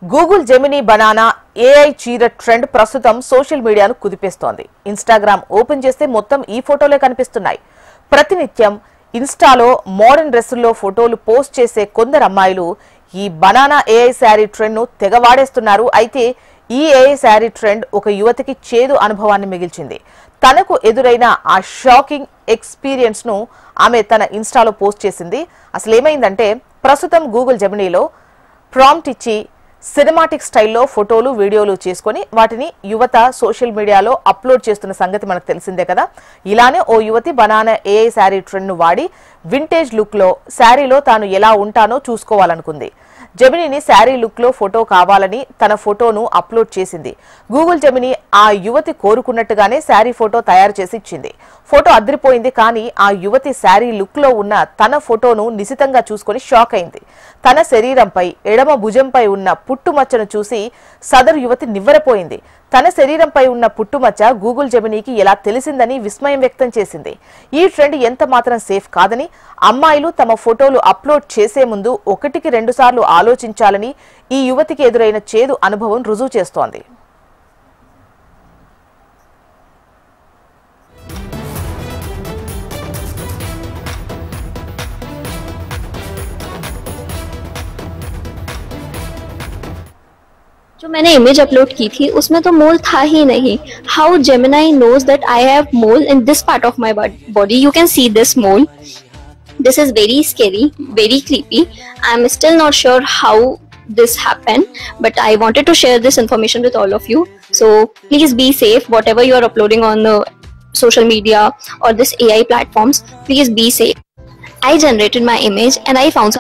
Google Gemini banana AI చీర trend ప్రస్తుతం social మీడియాను కుదిపేస్తోంది. ఇన్స్టాగ్రామ్ ఓపెన్ చేస్తే మొత్తం ఈ ఫోటోలే కనిపిస్తున్నాయి. ప్రతినిత్యం ఇన్స్టాలో మోడర్న్ డ్రెస్సుల్లో ఫోటోలు పోస్ట్ చేసే కొందరు అమ్మాయిలు ఈ బనానా ఏఐ శారీ ట్రెండ్ ను తెగవాడేస్తున్నారు. అయితే ఈ ఏఐ శారీ ట్రెండ్ ఒక యువతికి చేదు అనుభవాన్ని మిగిల్చింది. తనకు ఎదురైన ఆ షాకింగ్ ఎక్స్పీరియన్స్ ను ఆమె తన ఇన్స్టాలో పోస్ట్ చేసింది. అసలు ఏమైందంటే, ప్రస్తుతం గూగుల్ జెమినీలో ప్రాంప్ట్ ఇచ్చి సినిమాటిక్ స్టైల్లో ఫోటోలు వీడియోలు చేసుకుని వాటిని యువత సోషల్ మీడియాలో అప్లోడ్ చేస్తున్న సంగతి మనకు తెలిసిందే కదా. ఇలానే ఓ యువతి బనానా ఏఐ శారీ ట్రెండ్ ను వాడి వింటేజ్ లుక్ లో శారీలో తాను ఎలా ఉంటానో చూసుకోవాలనుకుంది. జెమినీని శారీ లుక్ లో ఫోటో కావాలని తన ఫోటోను అప్లోడ్ చేసింది. గూగుల్ జెమినీ ఆ యువతి కోరుకున్నట్టుగానే శారీ ఫోటో తయారు చేసి ఇచ్చింది. ఫోటో అదిరిపోయింది. కానీ ఆ యువతి శారీ లుక్ లో ఉన్న తన ఫోటోను నిశితంగా చూసుకుని షాక్ అయింది. తన శరీరంపై ఎడమ భుజంపై ఉన్న పుట్టుమచ్చను చూసి సదరు యువతి నివ్వెరపోయింది. తన శరీరంపై ఉన్న పుట్టుమచ్చ గూగుల్ జెమినీకి ఎలా తెలిసిందని విస్మయం వ్యక్తం చేసింది. ఈ ట్రెండ్ ఎంత మాత్రం సేఫ్ కాదని, అమ్మాయిలు తమ ఫోటోలు అప్లోడ్ చేసే ముందు 1-2 సార్లు ఆలోచించాలని ఈ యువతికి ఎదురైన చేదు అనుభవం రుజువు చేస్తోంది. जो मैंने इमेज अपलोड की थी उसमें तो मोल था ही नहीं. How Gemini knows that I have mole in this part of my body? You can see this mole. This is very scary, very creepy. I'm still not sure how this happened, but I wanted to share this information with all of you. So please be safe. Whatever you are uploading on the social media or this AI platforms, please be safe. I generated my image and I found